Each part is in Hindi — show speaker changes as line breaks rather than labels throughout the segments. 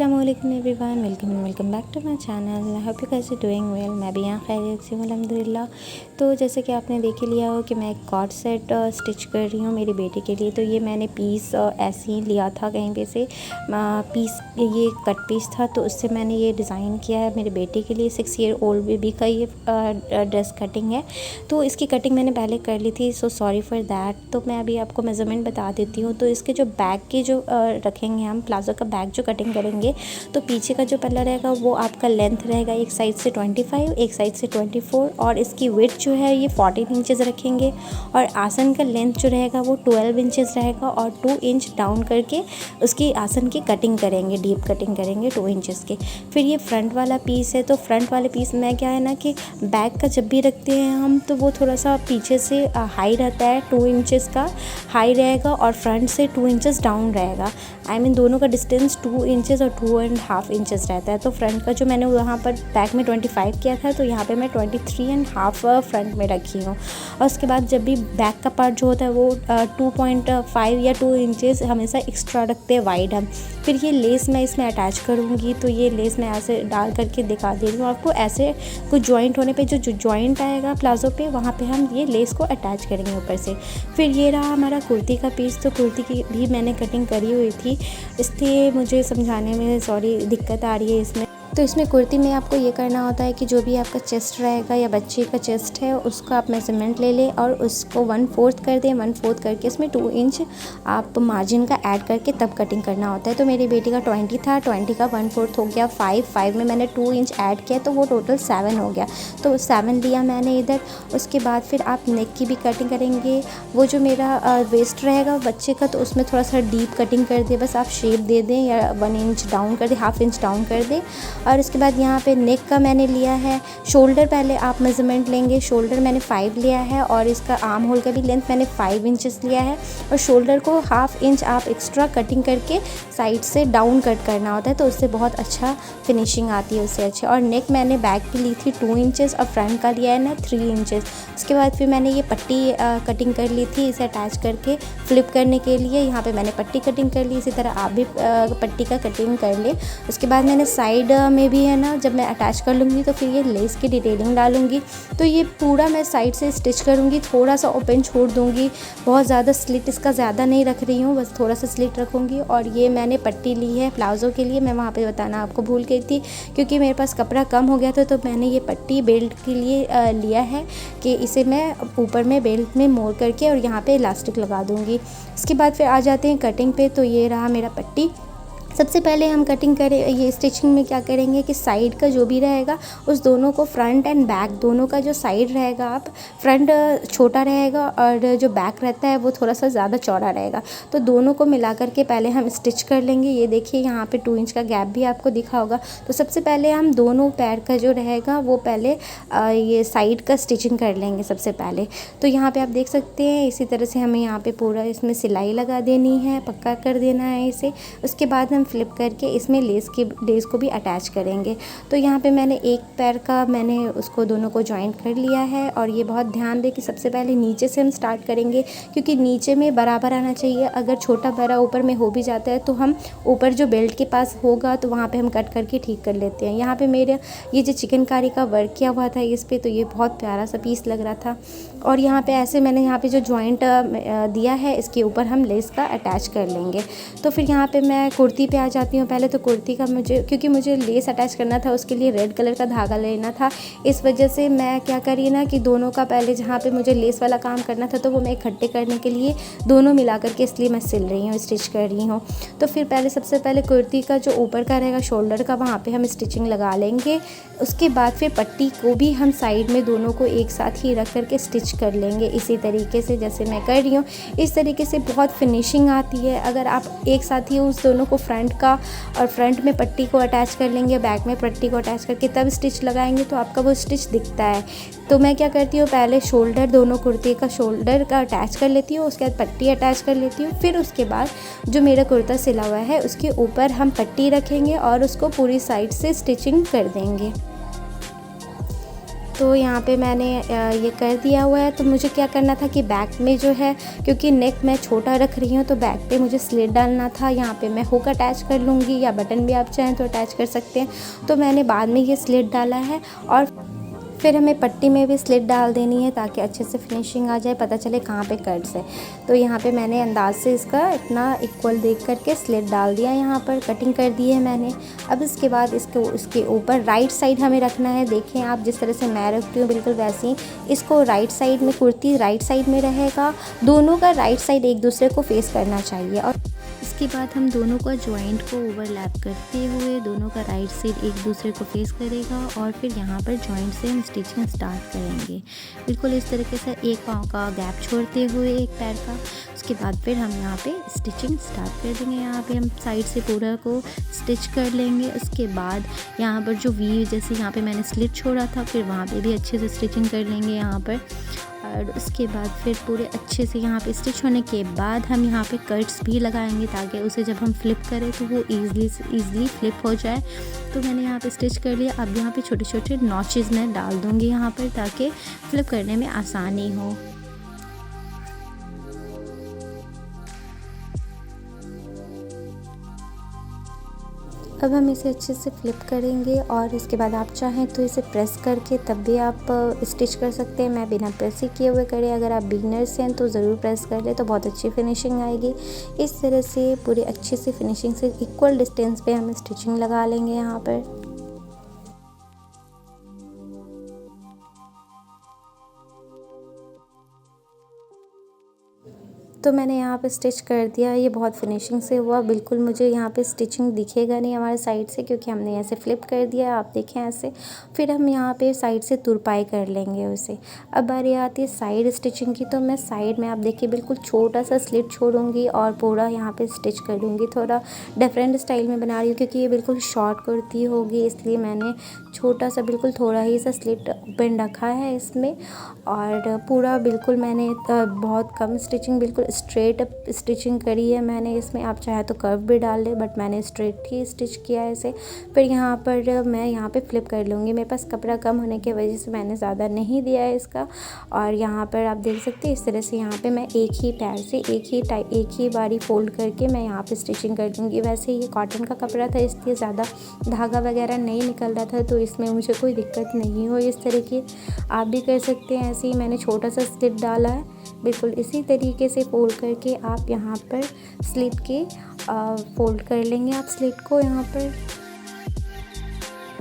अस्सलाम वालेकुम everyone, welcome back to my channel. I hope you guys are doing well. मैं भी यहाँ खैरियत से हूँ अल्हम्दुलिल्लाह। तो जैसे कि आपने देख ही लिया हो कि मैं एक कॉर्ड सेट स्टिच कर रही हूँ मेरी बेटी के लिए। तो ये मैंने पीस ऐसे ही लिया था कहीं पे से पीस, ये कट पीस था, तो उससे मैंने ये डिज़ाइन किया है मेरे बेटे के लिए। 6 ईयर ओल्ड बेबी का ये ड्रेस कटिंग है। तो इसकी कटिंग मैंने पहले कर ली थी, सो सॉरी फॉर दैट। तो मैं अभी आपको मेज़रमेंट बता देती हूँ। तो इसके जो बैक के जो रखेंगे हम प्लाज़ो का बैक जो कटिंग करेंगे, तो पीछे का जो पल्ला रहेगा वो आपका लेंथ रहेगा एक साइड से 25, एक साइड से 24, और इसकी विड्थ जो है ये 14 इंचेस रखेंगे। और आसन का लेंथ जो रहेगा वो 12 इंचेस रहेगा, और 2 इंच डाउन करके उसकी आसन की कटिंग करेंगे, डीप कटिंग करेंगे 2 इंचेस के। फिर ये फ्रंट वाला पीस है, तो फ्रंट वाले पीस में क्या है ना कि बैक का जब भी रखते हैं हम, तो वो थोड़ा सा पीछे से हाई रहता है, 2 इंचेस का हाई रहेगा, और फ्रंट से 2 इंचेस डाउन रहेगा। आई मीन दोनों का डिस्टेंस 2 इंचेस और 2.5 इंचेस रहता है। तो फ्रंट का जो मैंने वहाँ पर बैक में 25 किया था, तो यहाँ पे मैं 23.5 फ्रंट में रखी हूँ। और उसके बाद जब भी बैक का पार्ट जो होता है वो 2.5 या 2 इंचेस हमेशा एक्स्ट्रा रखते हैं वाइड हम। फिर ये लेस मैं इसमें अटैच करूँगी। तो ये लेस मैं ऐसे डाल करके दिखा दे रही हूँ आपको। ऐसे कुछ जॉइंट होने पे जो जॉइंट आएगा प्लाज़ो पे, वहाँ पे हम ये लेस को अटैच करेंगे ऊपर से। फिर ये रहा हमारा कुर्ती का पीस। तो कुर्ती की भी मैंने कटिंग करी हुई थी, इसलिए मुझे समझाने में सॉरी दिक्कत आ रही है इसमें। तो इसमें कुर्ती में आपको ये करना होता है कि जो भी आपका चेस्ट रहेगा या बच्चे का चेस्ट है, उसका आप मेजरमेंट ले लें और उसको 1/4 कर दें। 1/4 करके इसमें 2 इंच आप मार्जिन का ऐड करके तब कटिंग करना होता है। तो मेरी बेटी का 20 था, 20 का 1/4 हो गया 5 में मैंने 2 इंच ऐड किया, तो वो टोटल 7 हो गया। तो 7 लिया मैंने इधर। उसके बाद फिर आप नेक की भी कटिंग करेंगे। वो जो मेरा वेस्ट रहेगा बच्चे का, तो उसमें थोड़ा सा डीप कटिंग कर दे, बस आप शेप दे दें या 1 इंच डाउन कर दें, 1/2 इंच डाउन कर दें। और इसके बाद यहाँ पे नेक का मैंने लिया है। शोल्डर पहले आप मेज़रमेंट लेंगे। शोल्डर मैंने 5 लिया है, और इसका आर्म होल का भी लेंथ मैंने 5 इंचेस लिया है। और शोल्डर को 1/2 इंच आप एक्स्ट्रा कटिंग करके साइड से डाउन कट करना होता है, तो उससे बहुत अच्छा फिनिशिंग आती है, उससे अच्छी। और नेक मैंने बैक की ली थी 2 इंचेस, और फ्रंट का लिया है ना 3 इंचेस। उसके बाद फिर मैंने ये पट्टी कटिंग कर ली थी, इसे अटैच करके फ्लिप करने के लिए। यहाँ पे मैंने पट्टी कटिंग कर ली, इसी तरह आप भी पट्टी का कटिंग कर ले। उसके बाद मैंने साइड में भी है ना, जब मैं अटैच कर लूँगी तो फिर ये लेस की डिटेलिंग डालूँगी। तो ये पूरा मैं साइड से स्टिच करूँगी, थोड़ा सा ओपन छोड़ दूँगी, बहुत ज़्यादा स्लिट इसका ज़्यादा नहीं रख रही हूँ, बस थोड़ा सा स्लिट रखूँगी। और ये मैंने पट्टी ली है प्लाज़ो के लिए, मैं वहाँ पे बताना आपको भूल गई थी, क्योंकि मेरे पास कपड़ा कम हो गया था। तो मैंने ये पट्टी बेल्ट के लिए लिया है कि इसे मैं ऊपर में बेल्ट में मोड़ करके और यहाँ पे इलास्टिक लगा दूँगी। इसके बाद फिर आ जाते हैं कटिंग पे। तो ये रहा मेरा पट्टी। सबसे पहले हम कटिंग करें, ये स्टिचिंग में क्या करेंगे कि साइड का जो भी रहेगा उस दोनों को, फ्रंट एंड बैक दोनों का जो साइड रहेगा, आप फ्रंट छोटा रहेगा और जो बैक रहता है वो थोड़ा सा ज़्यादा चौड़ा रहेगा। तो दोनों को मिला करके पहले हम स्टिच कर लेंगे। ये देखिए यहाँ पे 2 इंच का गैप भी आपको दिखा होगा। तो सबसे पहले हम दोनों पैर का जो रहेगा वो पहले ये साइड का स्टिचिंग कर लेंगे सबसे पहले। तो यहाँ पर आप देख सकते हैं, इसी तरह से हमें यहाँ पर पूरा इसमें सिलाई लगा देनी है, पक्का कर देना है इसे। उसके बाद हम फ्लिप करके इसमें लेस को भी अटैच करेंगे। तो यहाँ पे मैंने एक पैर का मैंने उसको दोनों को जॉइंट कर लिया है। और ये बहुत ध्यान दें कि सबसे पहले नीचे से हम स्टार्ट करेंगे, क्योंकि नीचे में बराबर आना चाहिए। अगर छोटा बड़ा ऊपर में हो भी जाता है तो हम ऊपर जो बेल्ट के पास होगा तो वहाँ पे हम कट करके ठीक कर लेते हैं। यहाँ पे मेरे ये जो चिकनकारी का वर्क किया हुआ था इस पर, तो ये बहुत प्यारा सा पीस लग रहा था। और यहाँ पे ऐसे मैंने यहाँ पे जो जॉइंट दिया है इसके ऊपर हम लेस का अटैच कर लेंगे। तो फिर यहाँ पे मैं कुर्ती पे आ जाती हूँ। पहले तो कुर्ती का क्योंकि मुझे लेस अटैच करना था, उसके लिए रेड कलर का धागा लेना था। इस वजह से मैं क्या करी ना कि दोनों का पहले जहाँ पे मुझे लेस वाला काम करना था, तो वो मैं इकट्ठे करने के लिए दोनों मिला करके इसलिए मैं सिल रही हूँ, स्टिच कर रही हूँ। तो फिर पहले सबसे पहले कुर्ती का जो ऊपर का रहेगा शोल्डर का, वहाँ पर हम स्टिचिंग लगा लेंगे। उसके बाद फिर पट्टी को भी हम साइड में दोनों को एक साथ ही रख करके स्टिच कर लेंगे, इसी तरीके से जैसे मैं कर रही हूँ। इस तरीके से बहुत फिनिशिंग आती है। अगर आप एक साथ ही उस दोनों को फ्रंट का और फ्रंट में पट्टी को अटैच कर लेंगे, बैक में पट्टी को अटैच करके तब स्टिच लगाएंगे तो आपका वो स्टिच दिखता है। तो मैं क्या करती हूँ, पहले शोल्डर, दोनों कुर्ते का शोल्डर का अटैच कर लेती हूँ, उसके बाद पट्टी अटैच कर लेती हूँ। फिर उसके बाद जो मेरा कुर्ता सिला हुआ है उसके ऊपर हम पट्टी रखेंगे और उसको पूरी साइड से स्टिचिंग कर देंगे। तो यहाँ पे मैंने ये कर दिया हुआ है। तो मुझे क्या करना था कि बैक में जो है, क्योंकि नेक मैं छोटा रख रही हूँ तो बैक पे मुझे स्लिट डालना था। यहाँ पे मैं हुक अटैच कर लूँगी या बटन भी आप चाहें तो अटैच कर सकते हैं। तो मैंने बाद में ये स्लिट डाला है और फिर हमें पट्टी में भी स्लिट डाल देनी है ताकि अच्छे से फिनिशिंग आ जाए, पता चले कहाँ पे कट्स है। तो यहाँ पे मैंने अंदाज से इसका इतना इक्वल देख करके स्लिट डाल दिया, यहाँ पर कटिंग कर दी है मैंने। अब इसके बाद इसके ऊपर राइट साइड हमें रखना है। देखें आप, जिस तरह से मैं रखती हूँ बिल्कुल वैसे ही इसको राइट साइड में, कुर्ती राइट साइड में रहेगा। दोनों का राइट साइड एक दूसरे को फेस करना चाहिए। और इसके बाद हम दोनों का जॉइंट को ओवरलैप करते हुए दोनों का राइट साइड एक दूसरे को फेस करेगा और फिर यहाँ पर जॉइंट से हम स्टिचिंग स्टार्ट करेंगे। बिल्कुल इस तरीके से एक पाँव का गैप छोड़ते हुए एक पैर का। उसके बाद फिर हम यहाँ पे स्टिचिंग स्टार्ट कर देंगे। यहाँ पे हम साइड से पूरा को स्टिच कर लेंगे। उसके बाद यहाँ पर जो वी, जैसे यहाँ पे मैंने स्लिट छोड़ा था, फिर वहाँ पे भी अच्छे से स्टिचिंग कर लेंगे यहाँ पर। और उसके बाद फिर पूरे अच्छे से यहाँ पे स्टिच होने के बाद हम यहाँ पे कट्स भी लगाएंगे ताकि उसे जब हम फ्लिप करें तो वो ईज़िली फ्लिप हो जाए। तो मैंने यहाँ पे स्टिच कर लिया। अब यहाँ पे छोटे छोटे नॉचेस मैं डाल दूँगी यहाँ पर ताकि फ्लिप करने में आसानी हो। अब हम इसे अच्छे से फ्लिप करेंगे और इसके बाद आप चाहें तो इसे प्रेस करके तब भी आप स्टिच कर सकते हैं। मैं बिना प्रेस ही किए हुए करे। अगर आप बिगनर्स हैं तो ज़रूर प्रेस कर लें तो बहुत अच्छी फिनिशिंग आएगी। इस तरह से पूरे अच्छे से फिनिशिंग से इक्वल डिस्टेंस पे हम स्टिचिंग लगा लेंगे यहाँ पर। तो मैंने यहाँ पे स्टिच कर दिया। ये बहुत फिनिशिंग से हुआ। बिल्कुल मुझे यहाँ पे स्टिचिंग दिखेगा नहीं हमारे साइड से, क्योंकि हमने ऐसे फ्लिप कर दिया, आप देखें ऐसे। फिर हम यहाँ पे साइड से तुरपाई कर लेंगे उसे। अब बारी आती है साइड स्टिचिंग की। तो मैं साइड में, आप देखिए, बिल्कुल छोटा सा स्लिट छोड़ूंगी और पूरा यहाँ पे स्टिच कर दूँगी। थोड़ा डिफरेंट स्टाइल में बना रही हूँ क्योंकि ये बिल्कुल शॉर्ट कुर्ती होगी, इसलिए मैंने छोटा सा, बिल्कुल थोड़ा ही सा स्लिट ओपन रखा है इसमें। और पूरा बिल्कुल मैंने बहुत कम स्टिचिंग, बिल्कुल स्ट्रेट स्टिचिंग करी है मैंने इसमें। आप चाहे तो कर्व भी डाल लें, बट मैंने स्ट्रेट ही स्टिच किया है इसे। फिर यहाँ पर मैं यहाँ पे फ्लिप कर लूँगी। मेरे पास कपड़ा कम होने की वजह से मैंने ज़्यादा नहीं दिया है इसका। और यहाँ पर आप देख सकते हैं इस तरह से यहाँ पे मैं एक ही पैर से एक ही बारी फोल्ड करके मैं यहाँ पे स्टिचिंग कर दूँगी। वैसे ये कॉटन का कपड़ा था इसलिए ज़्यादा धागा वगैरह नहीं निकल रहा था, तो इसमें मुझे कोई दिक्कत नहीं हुई। इस तरह की आप भी कर सकते हैं। ऐसे ही मैंने छोटा सा स्लिट डाला है। बिल्कुल इसी तरीके से फोल्ड करके आप यहाँ पर स्लिट के फोल्ड कर लेंगे आप स्लिट को। यहाँ पर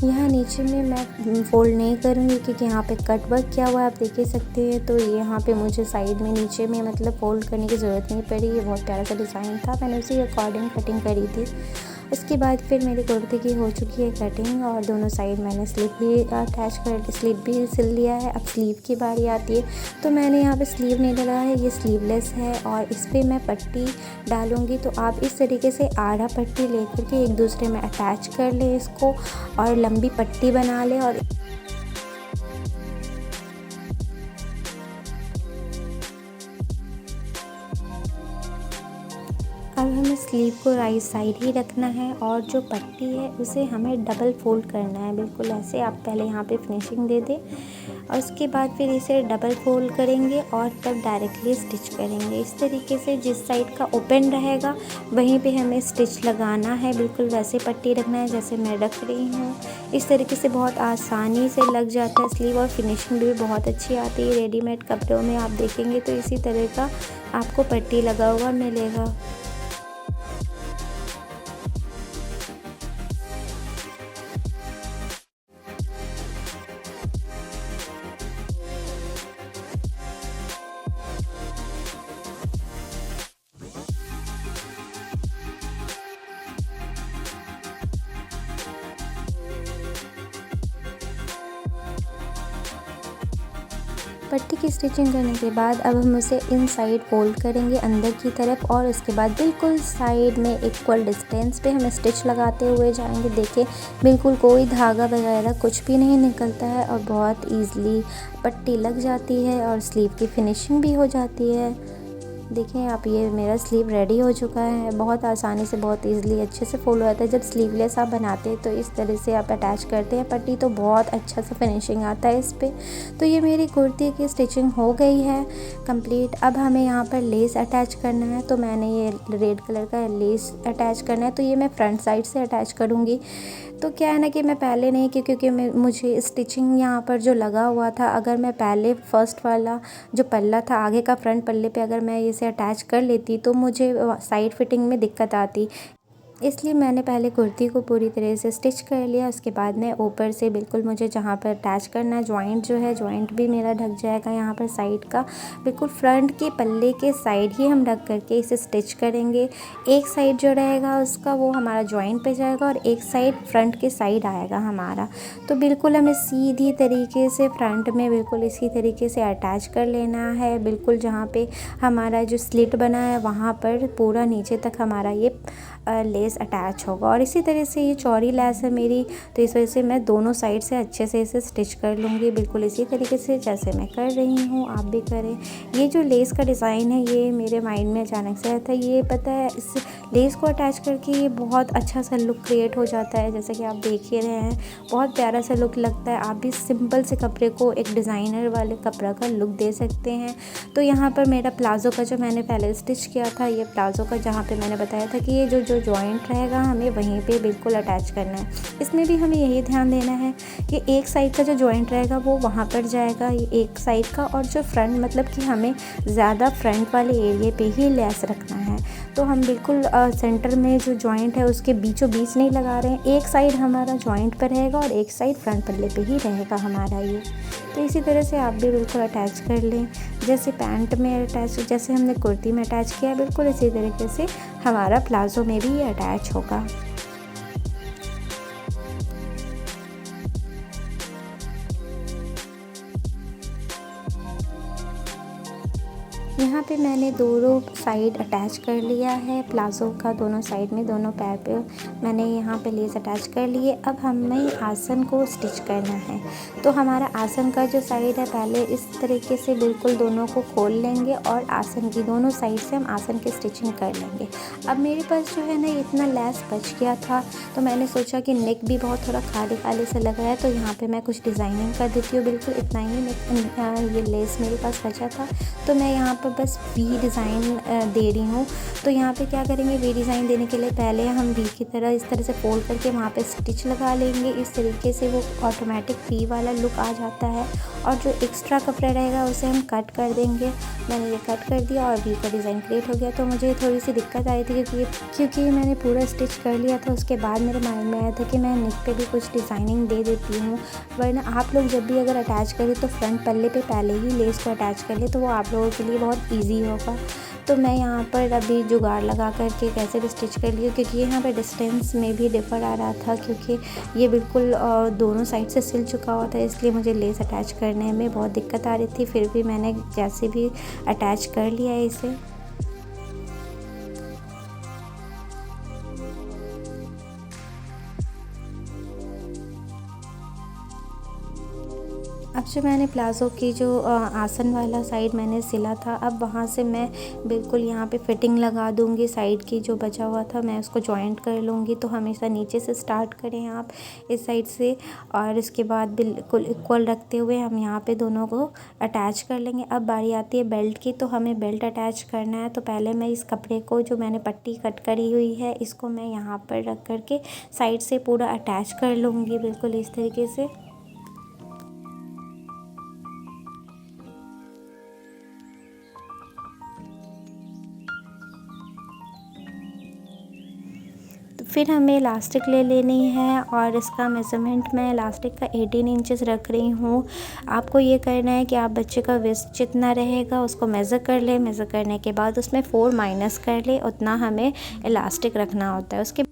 यहाँ नीचे में मैं फोल्ड नहीं करूँगी क्योंकि यहाँ पे कट वर्क किया हुआ है, आप देख ही सकते हैं। तो यहाँ पे मुझे साइड में नीचे में मतलब फोल्ड करने की ज़रूरत नहीं पड़ी। ये बहुत प्यारा सा डिज़ाइन था, मैंने उसी अकॉर्डिंग कटिंग करी थी। इसके बाद फिर मेरी कुर्ती की हो चुकी है कटिंग और दोनों साइड मैंने स्लीव भी सिल लिया है। अब स्लीव की बारी आती है। तो मैंने यहाँ पे स्लीव नहीं डाला है, ये स्लीवलेस है और इस पर मैं पट्टी डालूँगी। तो आप इस तरीके से आधा पट्टी लेकर के एक दूसरे में अटैच कर लें इसको और लंबी पट्टी बना लें। और अब हमें स्लीव को राइट साइड ही रखना है और जो पट्टी है उसे हमें डबल फोल्ड करना है। बिल्कुल ऐसे आप पहले यहाँ पे फिनिशिंग दे दें और उसके बाद फिर इसे डबल फोल्ड करेंगे और तब डायरेक्टली स्टिच करेंगे। इस तरीके से जिस साइड का ओपन रहेगा वहीं पे हमें स्टिच लगाना है। बिल्कुल वैसे पट्टी रखना है जैसे मैं रख रही हूँ। इस तरीके से बहुत आसानी से लग जाता है स्लीव और फिनिशिंग भी बहुत अच्छी आती है। रेडीमेड कपड़ों में आप देखेंगे तो इसी तरह का आपको पट्टी लगा हुआ मिलेगा। पट्टी की स्टिचिंग करने के बाद अब हम उसे इन साइड फोल्ड करेंगे अंदर की तरफ और उसके बाद बिल्कुल साइड में इक्वल डिस्टेंस पे हम स्टिच लगाते हुए जाएंगे। देखिए बिल्कुल कोई धागा वगैरह कुछ भी नहीं निकलता है और बहुत ईज़िली पट्टी लग जाती है और स्लीव की फिनिशिंग भी हो जाती है। देखें आप, ये मेरा स्लीव रेडी हो चुका है। बहुत आसानी से, बहुत इजीली, अच्छे से फॉलो होता है। जब स्लीवलेस आप बनाते हैं तो इस तरह से आप अटैच करते हैं पट्टी, तो बहुत अच्छा सा फिनिशिंग आता है इस पर। तो ये मेरी कुर्ती की स्टिचिंग हो गई है कंप्लीट। अब हमें यहाँ पर लेस अटैच करना है, तो मैंने ये रेड कलर का लेस अटैच करना है। तो ये मैं फ्रंट साइड से अटैच करूँगी। तो क्या है ना कि मैं पहले नहीं की, क्योंकि मुझे स्टिचिंग यहाँ पर जो लगा हुआ था, अगर मैं पहले फर्स्ट वाला जो पल्ला था आगे का, फ्रंट पल्ले पे अगर मैं इसे अटैच कर लेती तो मुझे साइड फिटिंग में दिक्कत आती। इसलिए मैंने पहले कुर्ती को पूरी तरह से स्टिच कर लिया। उसके बाद में ऊपर से बिल्कुल मुझे जहाँ पर अटैच करना है, जॉइंट जो है, जॉइंट भी मेरा ढक जाएगा यहाँ पर साइड का। बिल्कुल फ्रंट के पल्ले के साइड ही हम ढक करके इसे स्टिच करेंगे। एक साइड जो रहेगा उसका वो हमारा जॉइंट पे जाएगा और एक साइड फ्रंट के साइड आएगा हमारा। तो बिल्कुल हमें सीधी तरीके से फ्रंट में बिल्कुल इसी तरीके से अटैच कर लेना है। बिल्कुल जहाँ पे हमारा जो स्लिट बना है वहाँ पर पूरा नीचे तक हमारा ये लेस अटैच होगा। और इसी तरह से ये चौड़ी लेस है मेरी, तो इस वजह से मैं दोनों साइड से अच्छे से इसे स्टिच कर लूँगी, बिल्कुल इसी तरीके से जैसे मैं कर रही हूँ, आप भी करें। ये जो लेस का डिज़ाइन है ये मेरे माइंड में अचानक से आया था। ये पता है, इस लेस को अटैच करके ये बहुत अच्छा सा लुक क्रिएट हो जाता है, जैसे कि आप देख ही रहे हैं, बहुत प्यारा सा लुक लगता है। आप भी सिंपल से कपड़े को एक डिज़ाइनर वाले कपड़ा का लुक दे सकते हैं। तो यहाँ पर मेरा प्लाज़ो का जो मैंने पहले स्टिच किया था, ये प्लाज़ो का जहाँ पे मैंने बताया था कि ये जो जॉइंट रहेगा हमें वहीं पे बिल्कुल अटैच करना है। इसमें भी हमें यही ध्यान देना है कि एक साइड का जो जॉइंट रहेगा वो वहाँ पर जाएगा, ये एक साइड का, और जो फ्रंट, मतलब कि हमें ज़्यादा फ्रंट वाले एरिए पे ही लेस रखना है। तो हम बिल्कुल सेंटर में जो जॉइंट है उसके बीचों बीच नहीं लगा रहे हैं। एक साइड हमारा जॉइंट पर रहेगा और एक साइड फ्रंट पल्ले पे ही रहेगा हमारा ये। तो इसी तरह से आप भी बिल्कुल अटैच कर लें, जैसे पैंट में अटैच, जैसे हमने कुर्ती में अटैच किया, बिल्कुल इसी तरीके से हमारा प्लाज़ो में भी ये अटैच होगा। यहाँ पे मैंने दोनों साइड अटैच कर लिया है प्लाज़ो का, दोनों साइड में, दोनों पैर पे मैंने यहाँ पे लेस अटैच कर लिए। अब हमें आसन को स्टिच करना है। तो हमारा आसन का जो साइड है, पहले इस तरीके से बिल्कुल दोनों को खोल लेंगे और आसन की दोनों साइड से हम आसन की स्टिचिंग कर लेंगे। अब मेरे पास जो है ना इतना लेस बच गया था, तो मैंने सोचा कि नेक भी बहुत थोड़ा खाली खाली से लग रहा है, तो यहाँ पे मैं कुछ डिज़ाइनिंग कर देती हूँ। बिल्कुल इतना ही ये लेस मेरे पास बचा था, तो मैं यहाँ पर बस वी डिज़ाइन दे रही हूँ। तो यहाँ पे क्या करेंगे, वी डिज़ाइन देने के लिए पहले हम वी की तरह इस तरह से फोल्ड करके वहाँ पे स्टिच लगा लेंगे। इस तरीके से वो ऑटोमेटिक वी वाला लुक आ जाता है, और जो एक्स्ट्रा कपड़ा रहेगा उसे हम कट कर देंगे। मैंने ये कट कर दिया और वी का डिज़ाइन क्रिएट हो गया। तो मुझे थोड़ी सी दिक्कत आई थी क्योंकि मैंने पूरा स्टिच कर लिया था। उसके बाद मेरे माइंड में आया था कि मैं नेक पे भी कुछ डिज़ाइनिंग दे देती हूँ, वरना आप लोग जब भी अगर अटैच करें तो फ्रंट पल्ले पे पहले ही लेस को अटैच कर ले, तो वो आप लोगों के लिए बहुत ईजी होगा। तो मैं यहाँ पर अभी जुगाड़ लगा करके कैसे भी स्टिच कर लिया, क्योंकि यहाँ पर डिस्टेंस में भी डिफ़र आ रहा था, क्योंकि ये बिल्कुल दोनों साइड से सिल चुका हुआ था, इसलिए मुझे लेस अटैच करने में बहुत दिक्कत आ रही थी। फिर भी मैंने जैसे भी अटैच कर लिया है इसे। अब जो मैंने प्लाज़ो की जो आसन वाला साइड मैंने सिला था, अब वहाँ से मैं बिल्कुल यहाँ पे फिटिंग लगा दूँगी। साइड की जो बचा हुआ था मैं उसको जॉइंट कर लूँगी। तो हमेशा नीचे से स्टार्ट करें आप इस साइड से, और इसके बाद बिल्कुल इक्वल रखते हुए हम यहाँ पे दोनों को अटैच कर लेंगे। अब बारी आती है बेल्ट की, तो हमें बेल्ट अटैच करना है। तो पहले मैं इस कपड़े को, जो मैंने पट्टी कट करी हुई है, इसको मैं यहाँ पर रख करके साइड से पूरा अटैच कर लूँगी, बिल्कुल इस तरीके से। फिर हमें इलास्टिक ले लेनी है, और इसका मेज़रमेंट मैं इलास्टिक का 18 इंचेस रख रही हूँ। आपको ये करना है कि आप बच्चे का वेस्ट जितना रहेगा उसको मेज़र कर लें। मेज़र करने के बाद उसमें 4 माइनस कर लें, उतना हमें इलास्टिक रखना होता है। उसके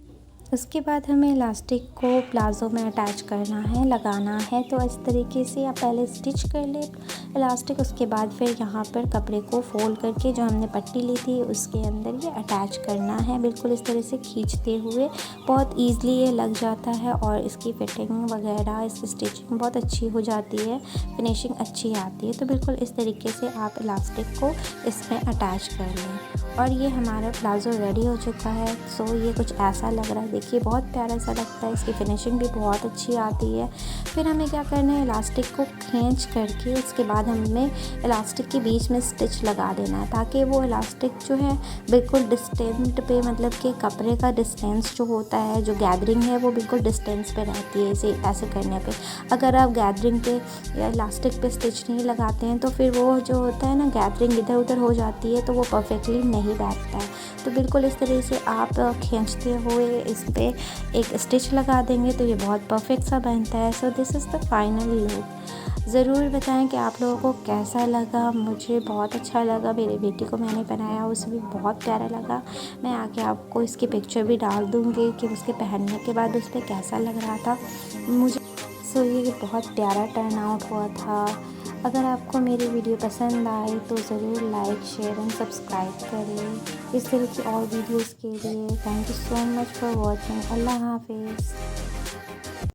उसके बाद हमें इलास्टिक को प्लाज़ो में अटैच करना है, लगाना है। तो इस तरीके से आप पहले स्टिच कर ले इलास्टिक, उसके बाद फिर यहाँ पर कपड़े को फोल्ड करके जो हमने पट्टी ली थी उसके अंदर ये अटैच करना है। बिल्कुल इस तरह से खींचते हुए बहुत ईज़िली ये लग जाता है और इसकी फिटिंग वगैरह, इसकी स्टिचिंग बहुत अच्छी हो जाती है, फिनिशिंग अच्छी आती है। तो बिल्कुल इस तरीके से आप इलास्टिक को इसमें अटैच कर लें और ये हमारा प्लाज़ो रेडी हो चुका है। सो ये कुछ ऐसा लग रहा है, देखिए बहुत प्यारा सा लगता है, इसकी फिनिशिंग भी बहुत अच्छी आती है। फिर हमें क्या करना है, इलास्टिक को खींच करके उसके बाद हमें इलास्टिक के बीच में स्टिच लगा देना है ताकि वो इलास्टिक जो है बिल्कुल डिस्टेंट पे, मतलब कि कपड़े का डिस्टेंस जो होता है, जो गैदरिंग है वो बिल्कुल डिस्टेंस पे रहती है। इसे ऐसे करने पे अगर आप गैदरिंग पे या इलास्टिक पे स्टिच नहीं लगाते हैं तो फिर वो जो होता है ना, गैदरिंग इधर उधर हो जाती है, तो वो परफेक्टली नहीं बैठता है। तो बिल्कुल इस तरह से आप खींचते हुए इस पे एक स्टिच लगा देंगे तो ये बहुत परफेक्ट सा बनता है। So this is the final look. ज़रूर बताएं कि आप लोगों को कैसा लगा। मुझे बहुत अच्छा लगा, मेरी बेटी को मैंने पहनाया, उसे भी बहुत प्यारा लगा। मैं आगे आपको इसकी पिक्चर भी डाल दूँगी कि उसके पहनने के बाद उस पर कैसा लग रहा था मुझे। सो ये बहुत प्यारा टर्न आउट हुआ था। अगर आपको मेरी वीडियो पसंद आए तो ज़रूर लाइक, शेयर एंड सब्सक्राइब करें इस तरह की और वीडियोज़ के लिए। Thank you so much for watching. Allah हाफिज़।